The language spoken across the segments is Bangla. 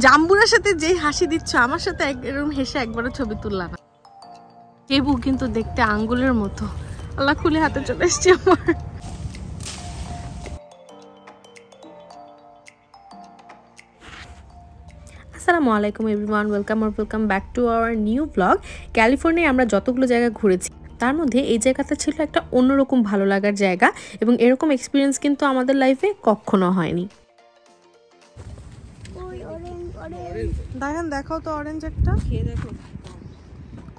জাম্বুরার সাথে যেই হাসি দিচ্ছ আমার সাথে এরকম হেসে একবারও ছবি তুললাম না। লেবু কিন্তু দেখতে আঙ্গুলের মতো। আল্লাহ খুলে হাতে চলে এসছে আমার। আসসালামু আলাইকুম everyone, welcome back to our new blog. ক্যালিফোর্নিয়ায় আমরা যতগুলো জায়গা ঘুরেছি তার মধ্যে এই জায়গাটা ছিল একটা অন্যরকম ভালো লাগার জায়গা, এবং এরকম এক্সপিরিয়েন্স কিন্তু আমাদের লাইফে কখনো হয়নি। রায়হান দেখাও তো অরেঞ্জ একটা, খেয়ে দেখো।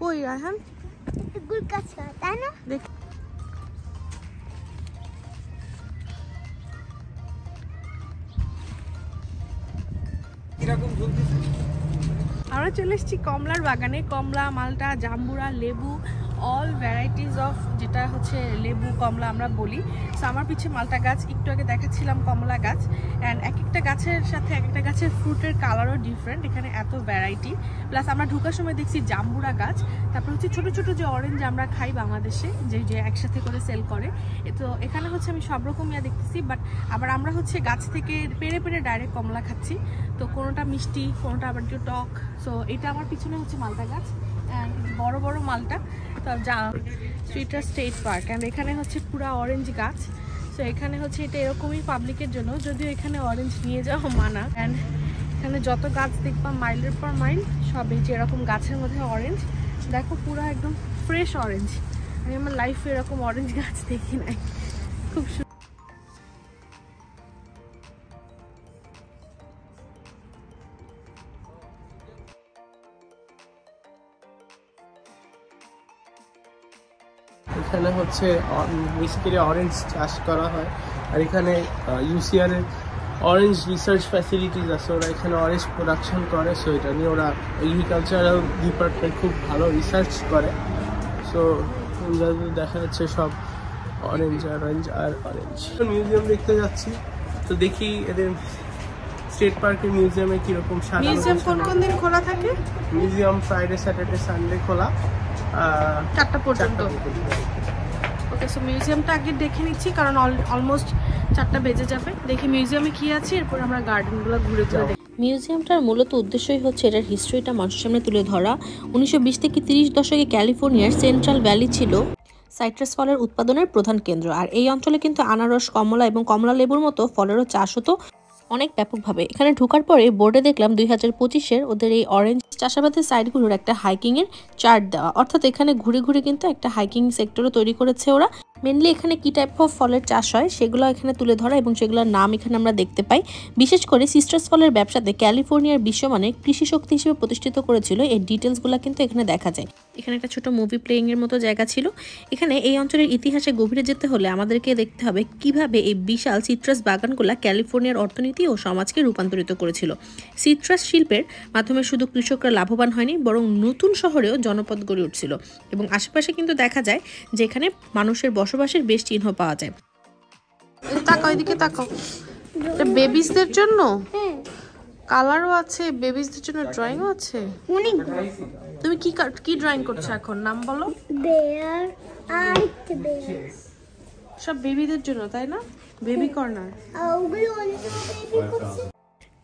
কই রায়হান? তাই না? দেখ, আমরা চলে এসেছি কমলার বাগানে। কমলা, মালটা, জাম্বুরা, লেবু, অল ভ্যারাইটিস অফ যেটা হচ্ছে লেবু কমলা আমরা বলি। সো আমার পিছিয়ে মালটা গাছ, একটু আগে দেখাচ্ছিলাম কমলা গাছ। অ্যান্ড এক একটা গাছের সাথে এক একটা গাছের ফ্রুটের কালারও ডিফারেন্ট। এখানে এত ভ্যারাইটি। প্লাস আমরা ঢোকার সময় দেখছি জাম্বুরা গাছ, তারপর হচ্ছে ছোটো ছোটো যে অরেঞ্জ আমরা খাই বাংলাদেশে, যে একসাথে করে সেল করে। তো এখানে হচ্ছে আমি সব রকমই দেখতেছি, বাট আবার আমরা হচ্ছে গাছ থেকে পেড়ে পেড়ে ডাইরেক্ট কমলা খাচ্ছি। তো কোনোটা মিষ্টি, কোনোটা আবার একটু টক। সো এটা আমার পিছনে হচ্ছে মালটা গাছ, বড় বড় মালটা। তো সিট্রাস স্টেট পার্ক, অ্যান্ড এখানে হচ্ছে পুরা অরেঞ্জ গাছ। সো এখানে হচ্ছে এটা এরকমই পাবলিকের জন্য, যদিও এখানে অরেঞ্জ নিয়ে যাওয়া মানা। অ্যান্ড এখানে যত গাছ দেখবা মাইলের পর মাইল সবই যে এরকম গাছের মধ্যে অরেঞ্জ। দেখো পুরা একদম ফ্রেশ অরেঞ্জ। আমি আমার লাইফে এরকম অরেঞ্জ গাছ দেখি নাই। খুব এখানে হচ্ছে বেসিক্যালি অরেঞ্জ চাষ করা হয়। আর এখানে ইউসিআর এর অরেঞ্জ রিসার্চ ফ্যাসিলিটিস আছে, ওরা এখানে অরেঞ্জ প্রোডাকশন করে। সো এটা নিয়ে ওরা এগ্রিকালচারাল ডিপার্টমেন্ট খুব ভালো রিসার্চ করে। সো দেখা যাচ্ছে সব অরেঞ্জ আর অরেঞ্জ। মিউজিয়াম দেখতে যাচ্ছি, তো দেখি এদের স্টেট পার্কের মিউজিয়ামে কিরকম। মিউজিয়াম কোন কোন দিন খোলা থাকে? মিউজিয়াম ফ্রাইডে, স্যাটারডে, সানডে খোলা 4টা পর্যন্ত। ওকে, সো মিউজিয়ামটা আগে দেখে নিচ্ছি, কারণ অলমোস্ট 4টা বেজে যাবে। দেখি মিউজিয়ামে কি আছে, এরপর আমরা গার্ডেনগুলো ঘুরে ঘুরে দেখি। মিউজিয়ামটার মূলত উদ্দেশ্যই হচ্ছে এটার হিস্ট্রিটা মানুষের সামনে তুলে ধরা। 1920 থেকে 30 দশকে ক্যালিফোর্নিয়ার সেন্ট্রাল ভ্যালি ছিল সাইট্রাস ফলের উৎপাদনের প্রধান কেন্দ্র। আর এই অঞ্চলে কিন্তু আনারস, কমলা এবং কমলা লেবুর মতো ফলেরও চাষ হতো অনেক ব্যাপকভাবে। এখানে ঢোকার পরে বোর্ডে দেখলাম 2025-এর ওদের এই অরেঞ্জ চাষাবাদের সাইডগুলোর একটা হাইকিংয়ের চার্ট দেওয়া, অর্থাৎ এখানে ঘুরে ঘুরে কিন্তু একটা হাইকিং সেক্টরও তৈরি করেছে ওরা। মেনলি এখানে কি টাইপ অফ ফলের চাষ হয় সেগুলো এখানে তুলে ধরা, এবং সেগুলোর নাম এখানে আমরা দেখতে পাই। বিশেষ করে সিট্রাস ফলের ব্যবসাতে ক্যালিফোর্নিয়ার বিশ্বমানের কৃষি শক্তি হিসেবে প্রতিষ্ঠিত করেছিল এই ডিটেলসগুলো কিন্তু এখানে দেখা যায়। এখানে একটা ছোট মুভি প্লেইং এর মতো জায়গা ছিল। এখানে এই অঞ্চলের ইতিহাসে গভীরে যেতে হলে আমাদেরকে দেখতে হবে কিভাবে এই বিশাল সিট্রাস বাগানগুলা ক্যালিফোর্নিয়ার অর্থনীতি ও সমাজকে রূপান্তরিত করেছিল। সিট্রাস শিল্পের মাধ্যমে শুধু কৃষকরা লাভবান হয়নি, বরং নতুন শহরেও জনপদ গড়ে উঠছিল। এবং আশেপাশে কিন্তু দেখা যায় যে এখানে মানুষের বসবাসের বেশ চিহ্ন পাওয়া যায়। তাকাও এদিকে, তাকাও। এটা বেবিসদের জন্য কালারও আছে, বেবিসদের জন্য ড্রয়িংও আছে। তুমি কি ড্রয়িং করছো এখন? নাম বলো। সব বেবিদের জন্য, তাই না? Baby corner.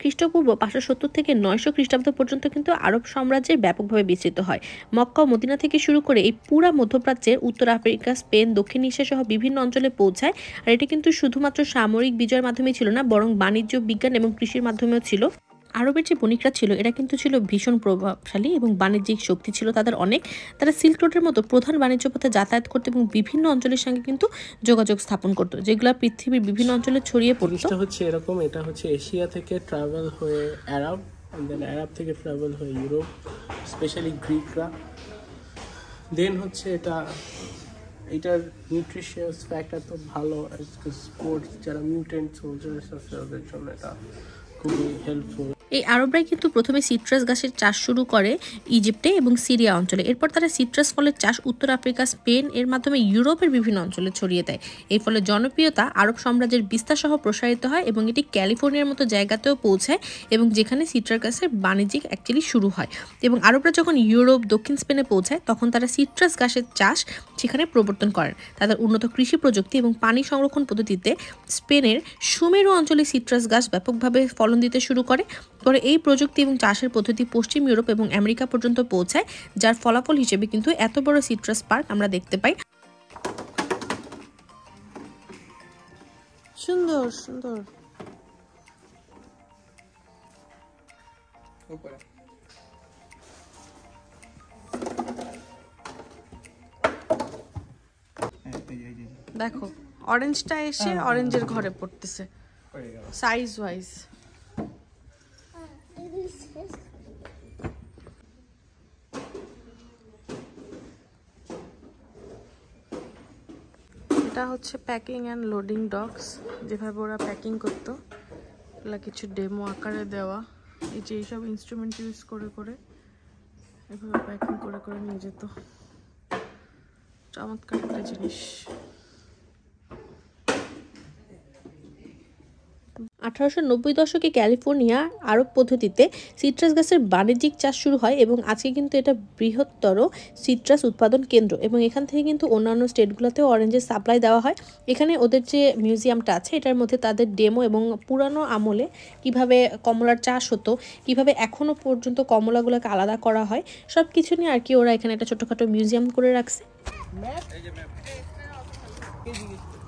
খ্রিস্টপূর্ব 570 থেকে 900 খ্রিস্টাব্দ পর্যন্ত কিন্তু আরব সাম্রাজ্যের ব্যাপকভাবে বিস্তৃত হয়। মক্কা ও মদিনা থেকে শুরু করে এই পুরা মধ্যপ্রাচ্যের উত্তর আফ্রিকা, স্পেন, দক্ষিণ এশিয়া সহ বিভিন্ন অঞ্চলে পৌঁছায়। আর এটা কিন্তু শুধুমাত্র সামরিক বিজয়ের মাধ্যমে ছিল না, বরং বাণিজ্য, বিজ্ঞান এবং কৃষির মাধ্যমেও ছিল। আরবের যে বণিকরা ছিল এরা কিন্তু ছিল ভীষণ প্রভাবশালী এবং বাণিজ্যিক শক্তি ছিল তাদের অনেক। তারা সিল্ক রোডের মতো প্রধান বাণিজ্য পথে যাতায়াত করতো এবং বিভিন্ন অঞ্চলের সঙ্গে কিন্তু যোগাযোগ স্থাপন করতো, যেগুলো পৃথিবীর বিভিন্ন অঞ্চলে ছড়িয়ে পড়তো। হচ্ছে এরকম, এটা হচ্ছে এশিয়া থেকে ট্রাভেল হয়ে আরব, দেন আরব থেকে ট্রাভেল হয়ে ইউরোপ, স্পেশালি গ্রিকরা। দেন হচ্ছে এটার নিউট্রিশিয়াস ফ্যাক্টর তো ভালো, স্পোর্টস যারা মিউটেন্ট সোলজার্স আছে ওদের জন্য এটা খুবই হেল্পফুল। এই আরবরাই কিন্তু প্রথমে সিট্রাস গাছের চাষ শুরু করে ইজিপ্টে এবং সিরিয়া অঞ্চলে। এরপর তারা সিট্রাস ফলের চাষ উত্তর আফ্রিকা, স্পেন এর মাধ্যমে ইউরোপের বিভিন্ন অঞ্চলে ছড়িয়ে দেয়। এই ফলে জনপ্রিয়তা আরব সাম্রাজ্যের বিস্তার সহ প্রসারিত হয় এবং এটি ক্যালিফোর্নিয়ার মতো জায়গাতেও পৌঁছায়, এবং যেখানে সিট্রাস গাছের বাণিজ্যিক অ্যাকচুয়ালি শুরু হয়। এবং আরবরা যখন ইউরোপ, দক্ষিণ স্পেনে পৌঁছায় তখন তারা সিট্রাস গাছের চাষ সেখানে প্রবর্তন করেন। তাদের উন্নত কৃষি প্রযুক্তি এবং পানি সংরক্ষণ পদ্ধতিতে স্পেনের সুমেরু অঞ্চলে সিট্রাস গাছ ব্যাপকভাবে ফলন দিতে শুরু করে। পরে এই প্রযুক্তি এবং চাষের পদ্ধতি পশ্চিম ইউরোপ এবং আমেরিকা পর্যন্ত পৌঁছায়, যার ফলাফল হিসেবে কিন্তু এত বড় সিট্রাস পার্ক আমরা দেখতে পাই। সুন্দর সুন্দর। দেখো অরেঞ্জটা এসে অরেঞ্জের ঘরে পড়তেছে সাইজ ওয়াইজ। এটা হচ্ছে প্যাকিং অ্যান্ড লোডিং ডকস, যেভাবে ওরা প্যাকিং করতো এগুলো কিছু ডেমো আকারে দেওয়া। এই যে এইসব ইনস্ট্রুমেন্ট ইউজ করে করে এভাবে প্যাকিং করে করে নিয়ে যেত। চমৎকার একটা জিনিস। 1890 দশকে ক্যালিফোর্নিয়া আরব পদ্ধতিতে সিট্রাস গাছের বাণিজ্যিক চাষ শুরু হয় এবং আজকে কিন্তু এটা বৃহত্তর সিট্রাস উৎপাদন কেন্দ্র, এবং এখান থেকে কিন্তু অন্যান্য স্টেটগুলোতেও অরেঞ্জের সাপ্লাই দেওয়া হয়। এখানে ওদের যে মিউজিয়ামটা আছে এটার মধ্যে তাদের ডেমো এবং পুরানো আমলে কিভাবে কমলার চাষ হতো, কিভাবে এখনো পর্যন্ত কমলাগুলোকে আলাদা করা হয়, সব কিছু নিয়ে আর কি ওরা এখানে একটা ছোটখাটো মিউজিয়াম করে রাখছে।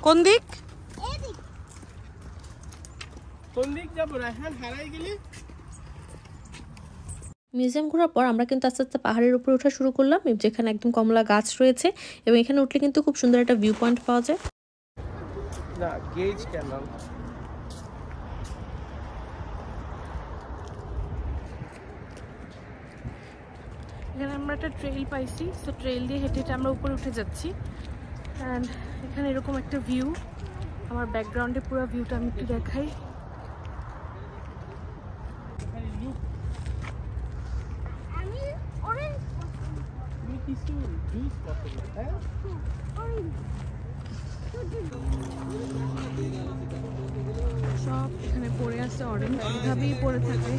কোন দিক? মিউজিয়াম ঘোরার পর আমরা কিন্তু আস্তে আস্তে পাহাড়ের উপরে ওঠা শুরু করলাম, যেখানে একদম কমলা গাছ রয়েছে এবং এখানে উঠলে কিন্তু খুব সুন্দর একটা ভিউ পয়েন্ট পাওয়া যায়। না গেজ কেন? এখানে আমরা একটা ট্রেইল পাইছি, তো ট্রেইল দিয়ে হেঁটে হেঁটে আমরা উপরে উঠে যাচ্ছি। অ্যান্ড এখানে এরকম একটা ভিউ, আমার ব্যাকগ্রাউন্ডে পুরো ভিউটা আমি একটু দেখাই। সব এখানে পড়ে আছে অরেঞ্জ, এভাবেই পড়ে থাকে।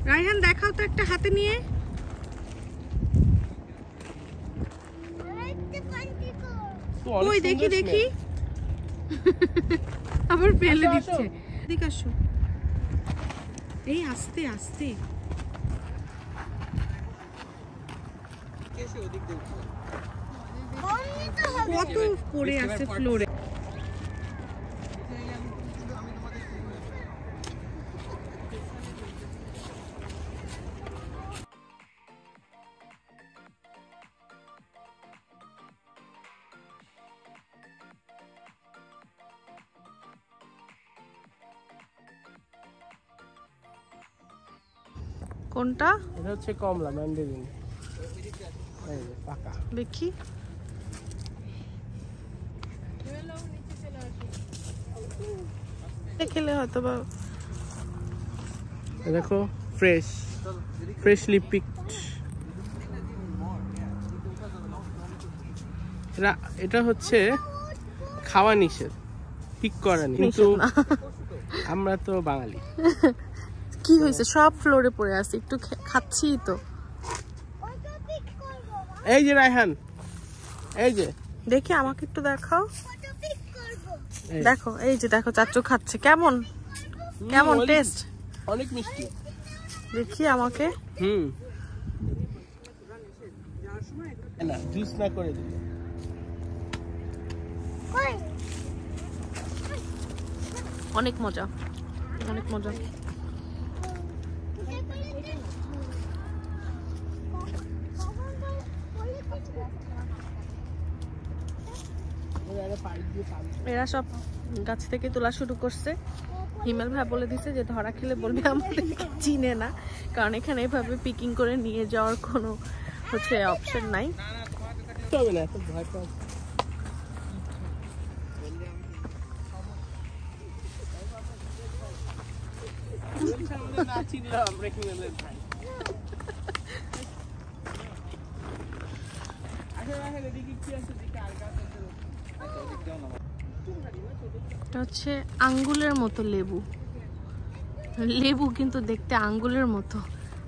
রায়হান দেখাও তো একটা হাতে নিয়ে। ওই দেখি দেখি, আবার ফেলে দিচ্ছে। এদিকে আসো, এই আস্তে আস্তে। কত পড়ে আছে ফ্লোরে। কোনটা? এটা হচ্ছে কমলা ম্যান্ডারিন, এই যে পাকা। দেখি খেলে হয়তো বা। দেখো ফ্রেশলি পিকড। এটা হচ্ছে খাওয়া নিষেধ, পিক করা নিষেধ, কিন্তু আমরা তো বাঙালি। কি হয়েছে? সব ফ্লোরে পড়ে আছে, একটু খাচ্ছি তো। এই যে রায়হান, এই যে দেখি আমাকে একটু দেখাও। দেখো এই যে দেখো চাচু খাচ্ছে, কেমন কেমন টেস্ট? অনেক মিষ্টি। দেখি আমাকে। না জুস না করে দিল। অনেক মজা, অনেক মজা। এরা সব গাছ থেকে তোলা শুরু করছে। হিমেল ভাই বলে দিছে যে ধরা খেলে বলবে আমাদেরকে চিনে না, কারণ এখানে এভাবে পিকিং করে নিয়ে যাওয়ার কোনো হচ্ছে অপশন নাই। এটা হচ্ছে আঙ্গুলের মতো লেবু। লেবু কিন্তু দেখতে আঙ্গুলের মতো।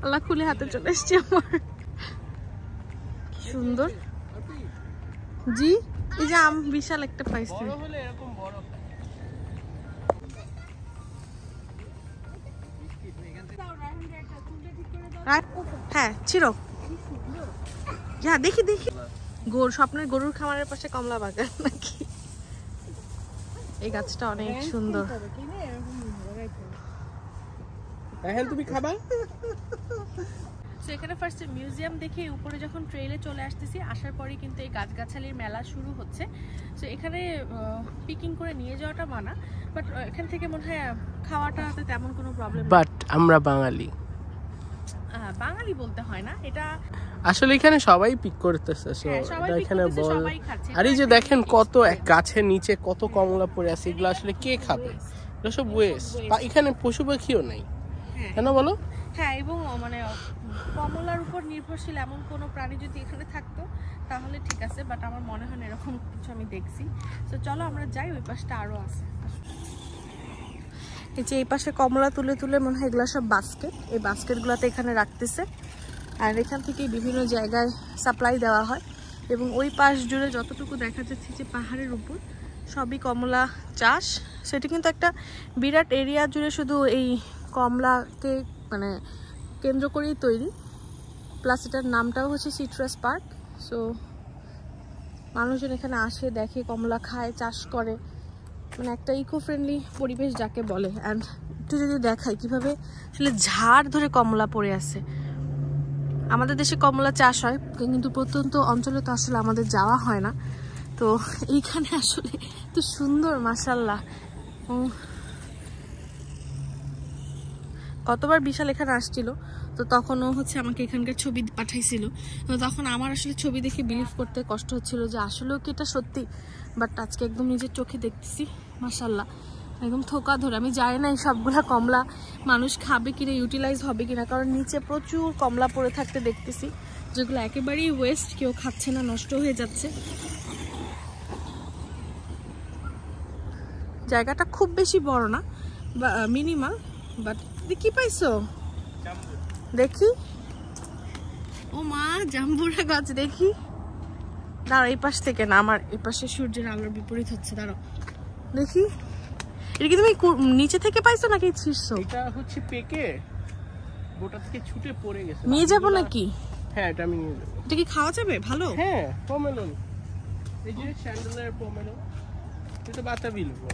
আল্লাহ, খুলে হাতে চলে এসছে আমার। সুন্দর। জি, এই যে আম বিশাল একটা পাইছি। হ্যাঁ ছিল। হ্যাঁ দেখি দেখি। স্বপ্নের গরুর খামারের পাশে কমলা বাগান নাকি? এই গাছটা অনেক সুন্দর। তুমি খাবা? এখানে ফার্স্টে মিউজিয়াম দেখে উপরে যখন ট্রেলে চলে আসতেছি, আসার পরে কিন্তু এই গাছগাছালির মেলা শুরু হচ্ছে। তো এখানে পিকিং করে নিয়ে যাওয়াটা মানা, বাট এখান থেকে মনে হয় খাওয়াটাতে তেমন কোনো প্রবলেম। বাট আমরা বাঙালি, বাঙালি বলতে হয় না, এটা আসলে এখানে সবাই পিক করতেছে। এখানে বল, আর এই যে দেখেন কত এক গাছের নিচে কত কমলা পড়ে আছে, এগুলো আসলে কে খাবে? এগুলো সব ওয়েস্ট। এখানে পশু পাখিও নাই, কেন বলো? হ্যাঁ, এবং মানে কমলার উপর নির্ভরশীল এমন কোনো প্রাণী যদি এখানে থাকতো তাহলে ঠিক আছে, বাট আমার মনে হয় না এরকম কিছু আমি দেখছি। তো চলো আমরা যাই, ওই পাশটা আরো আছে। এই যে এই পাশে কমলা তুলে তুলে মনে হয় এগুলো সব বাস্কেট, এই বাস্কেটগুলোতে এখানে রাখতেছে, আর এখান থেকে বিভিন্ন জায়গায় সাপ্লাই দেওয়া হয়। এবং ওই পাশ জুড়ে যতটুকু দেখা যাচ্ছে যে পাহাড়ের উপর সবই কমলা চাষ। সেটা কিন্তু একটা বিরাট এরিয়া জুড়ে শুধু এই কমলাকে মানে কেন্দ্র করেই তৈরি, প্লাস এটার নামটাও হচ্ছে সিট্রাস পার্ক। সো মানুষজন এখানে আসে, দেখে, কমলা খায়, চাষ করে, মানে একটা ইকো ফ্রেন্ডলি পরিবেশ যাকে বলে। অ্যান্ড একটু যদি দেখাই কিভাবে আসলে ঝাড় ধরে কমলা পড়ে আছে। আমাদের দেশে কমলা চাষ হয়, কিন্তু প্রত্যন্ত অঞ্চলে তো আসলে আমাদের যাওয়া হয় না। তো এইখানে আসলে তো সুন্দর, মাশাআল্লাহ। কতবার বিশাল এখানে আসছিল, তো তখনও হচ্ছে আমাকে এখানকার ছবি পাঠাইছিল। তো তখন আমার আসলে ছবি দেখে বিলিভ করতে কষ্ট হচ্ছিল যে আসলেও কি এটা সত্যি, বাট আজকে একদম নিজের চোখে দেখতেছি, মাশাআল্লাহ, একদম থোকা ধরে। আমি জানি না এই সবগুলা কমলা মানুষ খাবে কিনা, ইউটিলাইজ হবে কিনা, কারণ নিচে প্রচুর কমলা পড়ে থাকতে দেখতেছি, যেগুলো একেবারেই ওয়েস্ট, কেউ খাচ্ছে না, নষ্ট হয়ে যাচ্ছে। জায়গাটা খুব বেশি বড় না, মিনিমাল, বাট কি পাইছো দেখি। ও মা, জাম্বুরা গাছ দেখি। দাঁড়াও, এই পাশ থেকে না, আমার এই পাশে সূর্যের আলোর বিপরীত হচ্ছে, দাঁড়াও দেখি। এটা কি তুমি নিচে থেকে পাইছো নাকি ছিঁড়ছো? এটা হচ্ছে পেকে গোটা থেকে ছুটে পড়ে গেছে। নিয়ে যাবো নাকি? হ্যাঁ, এটা আমি নিয়ে যাবো। এটা কি খাওয়া যাবে? ভালো। হ্যাঁ, পমেলন, এই যে স্যান্ডেলের পমেলন, এটা বাতাবি লেবু।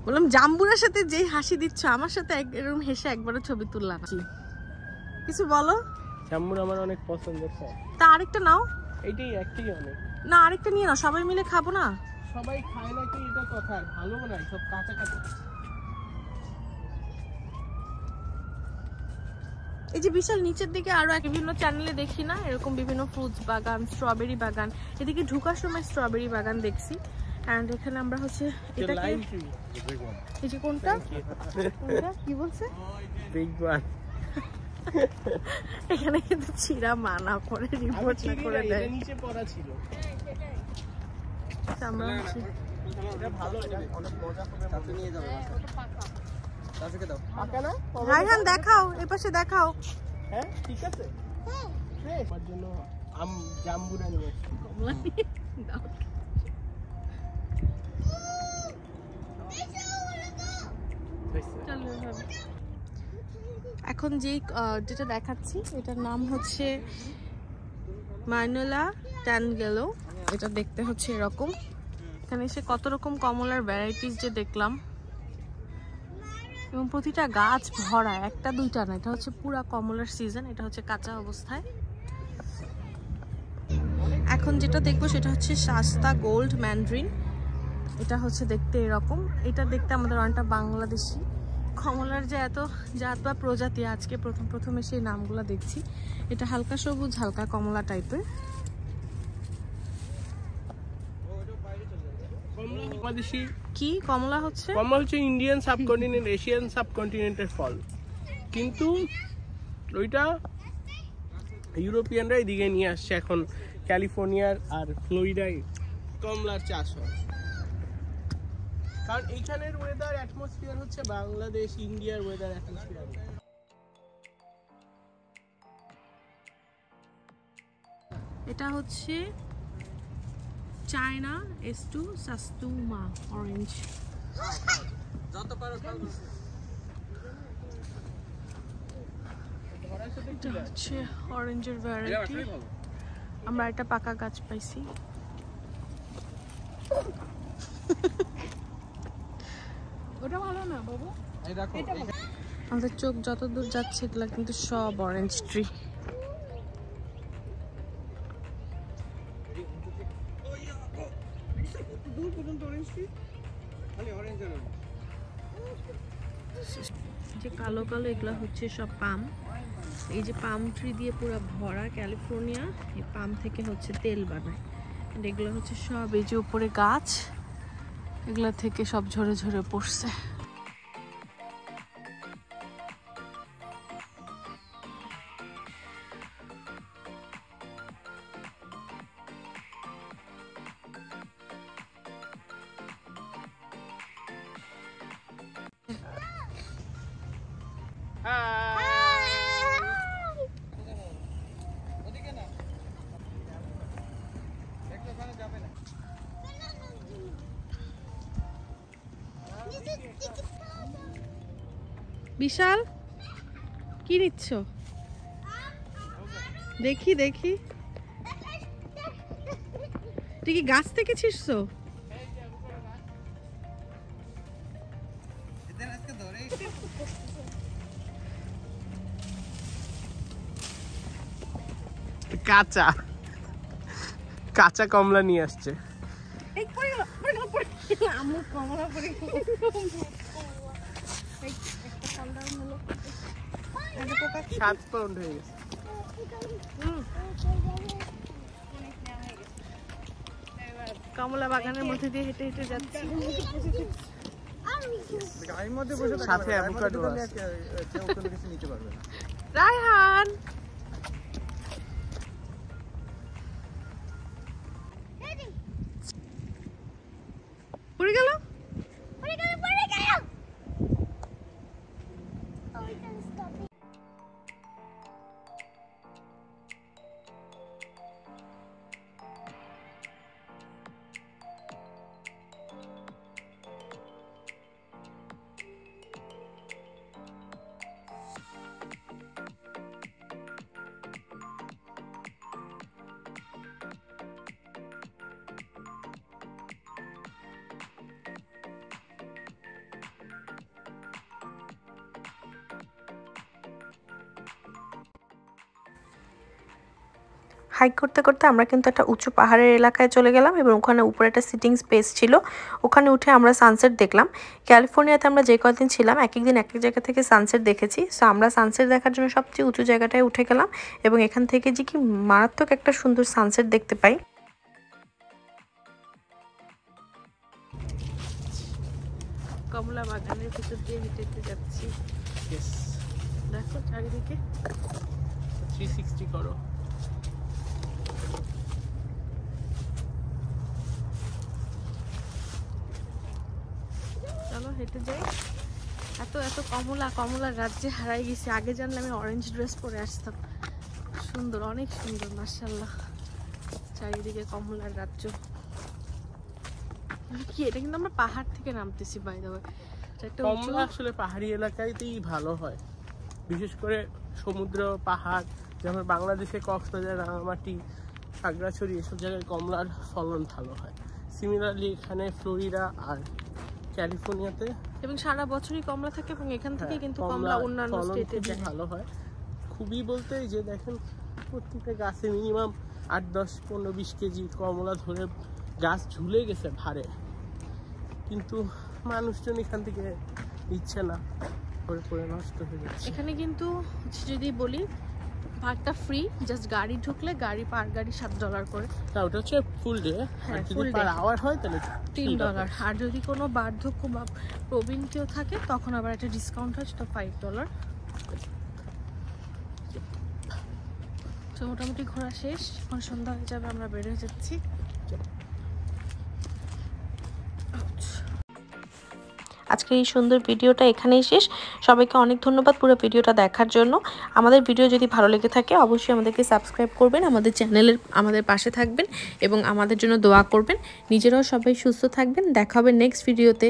বললাম জাম্বুরার সাথে যেই হাসি দিচ্ছ, আমার সাথে এরকম হেসে একবারও ছবি তুললাম। কিছু বলো। জাম্বুরা আমার অনেক পছন্দের। তা আরেকটা নাও। এইটাই একটাই অনেক। না, আরেকটা নিয়ে নাও, সবাই মিলে খাবো না। সবাই খায় নাকি এটা কথা, ভালো না, সব কাঁচা কাঁচা। এই যে বিশাল নিচের দিকে আরো বিভিন্ন চ্যানেলে দেখি না এরকম বিভিন্ন ফ্রুটস বাগান, স্ট্রবেরি বাগান, এদিকে ঢুকার সময় স্ট্রবেরি বাগান দেখছি। এন্ড এখানে আমরা হচ্ছে এটাকে, এই যে কোনটা কি বলছে, বিগ ওয়ান। এখানে কিন্তু ছিঁড়া মানা করে, রিপোর্ট না করে দেয়। নিচে পড়া ছিল। আমরা হচ্ছে এটা ভালো, এটা অনেক মজা হবে, সাথে নিয়ে যাবে। কাছে দাও, পাকা না? রায়হান দেখাও, এই পাশে দেখাও। হ্যাঁ ঠিক আছে। হ্যাঁ, তার জন্য জাম্বুরা নিয়ে আসছি। কমলা নিয়ে দাও। এখন যেটা দেখাচ্ছি এটার নাম হচ্ছে মাইনোলা ট্যানগেলো। এটা দেখতে হচ্ছে এরকম। এখানে এসে কত রকম কমলার ভ্যারাইটিস যে দেখলাম, এবং প্রতিটা গাছ ভরা, একটা দুইটা না, এটা হচ্ছে পুরা কমলার সিজন। এটা হচ্ছে কাঁচা অবস্থায়। এখন যেটা দেখবো সেটা হচ্ছে শাস্তা গোল্ড ম্যান্ডারিন। এটা হচ্ছে দেখতে এরকম। এটা দেখতে আমাদের অনেকটা বাংলাদেশি। কমলার যে এত জাত বা প্রজাতি, আজকে প্রথমে সেই নামগুলো দেখছি। এটা হালকা সবুজ, হালকা কমলা টাইপের। কি কমলা হচ্ছে? কমলা হচ্ছে ইন্ডিয়ান সাবকন্টিনেন্ট, এশিয়ান সাবকন্টিনেন্টের ফল, কিন্তু ওইটা ইউরোপিয়ানরা এদিকে নিয়ে আসছে। এখন ক্যালিফোর্নিয়ার আর ফ্লোরিডায় কমলার চাষ হয়। কারণ এইখানের ওয়েদার অ্যাটমসফিয়ার হচ্ছে বাংলাদেশ ইন্ডিয়ার ওয়েদার অ্যাটমসফিয়ার। এটা হচ্ছে চায়না S2 সাস্তুমা অরেঞ্জ। যত পারো এটা হচ্ছে অরেঞ্জের ভ্যারাইটি। আমরা একটা পাকা গাছ পাইছি। ওটা ভালো না বাবু, আমাদের চোখ যত দূর যাচ্ছে এগুলা কিন্তু সব অরেঞ্জ ট্রি। যে কালো কালো এগুলা হচ্ছে সব পাম। এই যে পাম ট্রি দিয়ে পুরো ভরা ক্যালিফোর্নিয়া। এই পাম থেকে হচ্ছে তেল বানায়। এগুলো হচ্ছে সব এই যে উপরে গাছ, এগুলা থেকে সব ঝরে ঝরে পড়ছে। বিশাল কি নিচ্ছ? দেখি দেখি, তুই কি গাছ থেকে ছিঁড়ছো? কাঁচা কাঁচা কমলা নিয়ে আসছে। সাত পাউন্ড হয়ে গেছে। কমলা বাগানের মধ্যে দিয়ে হেঁটে হেঁটে যাচ্ছি। সাথে অ্যাভোকাডো আছে। রায়হান পড়ে গেল। হাইক করতে করতে আমরা কিন্তু একটা উঁচু পাহাড়ের এলাকায় চলে গেলাম এবং ওখানে উপরে একটা সিটিং স্পেস ছিল। ওখানে উঠে আমরা সানসেট দেখলাম। ক্যালিফোর্নিয়াতে আমরা যে কদিন ছিলাম এক এক দিন এক এক জায়গা থেকে সানসেট দেখেছি। সো আমরা সানসেট দেখার জন্য সবচেয়ে উঁচু জায়গাটায় উঠে গেলাম এবং এখান থেকে যে কি মারাত্মক একটা সুন্দর সানসেট দেখতে পাই। কমলা বাগানের ভিতর দিয়ে হেঁটে হেঁটে যাচ্ছি। দেখো চারিদিকে 360 করো। চলো হেঁটে যাই। এত এত কমলার রাজ্যে হারাই গেছি। আগে জানলে আমি অরেঞ্জ ড্রেস পরে আসতাম। সুন্দর, অনেক সুন্দর মাশাআল্লাহ। চারিদিকে কমলার রাজ্য। কি এটা কিন্তু আমরা পাহাড় থেকে নামতেছি বাই দ্য ওয়ে। কমলা আসলে পাহাড়ি এলাকাতেই ভালো হয়, বিশেষ করে সমুদ্র পাহাড়, যেমন বাংলাদেশে কক্সবাজার, রাঙামাটি, খাগড়াছড়ি এসব জায়গায় কমলার ফলন ভালো হয়। সিমিলারলি এখানে ফ্লোরিডা আর ক্যালিফোর্নিয়াতে এবং সারা বছরই কমলা থাকে এবং এখান থেকে কিন্তু কমলা অন্যান্য স্টেটে যায়। ভালো হয় খুবই বলতে, যে দেখেন প্রত্যেকটা গাছে মিনিমাম 8, 10, 15, 20 কেজি কমলা ধরে গাছ ঝুলে গেছে ভারে, কিন্তু মানুষজন এখান থেকে দিচ্ছে না, পরে নষ্ট হয়ে যাচ্ছে। এখানে কিন্তু যদি বলি ভাগটা ফ্রি, জাস্ট গাড়ি ঢুকলে পার গাড়ি $7 করে। তা ওটা হচ্ছে ফুল ডে, আর যদি পার আওয়ার হয় তাহলে $3। আর যদি কোনো বার্ধক্য বা প্রবীণ কেউ থাকে তখন আবার একটা ডিসকাউন্ট হয়, সেটা $5। তো মোটামুটি ঘোরা শেষ, এখন সন্ধ্যা হয়ে যাবে, আমরা বের হয়ে যাচ্ছি। আজকের এই সুন্দর ভিডিওটা এখানেই শেষ। সবাইকে অনেক ধন্যবাদ পুরো ভিডিওটা দেখার জন্য। আমাদের ভিডিও যদি ভালো লেগে থাকে অবশ্যই আমাদেরকে সাবস্ক্রাইব করবেন, আমাদের চ্যানেলের আমাদের পাশে থাকবেন এবং আমাদের জন্য দোয়া করবেন। নিজেরাও সবাই সুস্থ থাকবেন। দেখা হবে নেক্সট ভিডিওতে।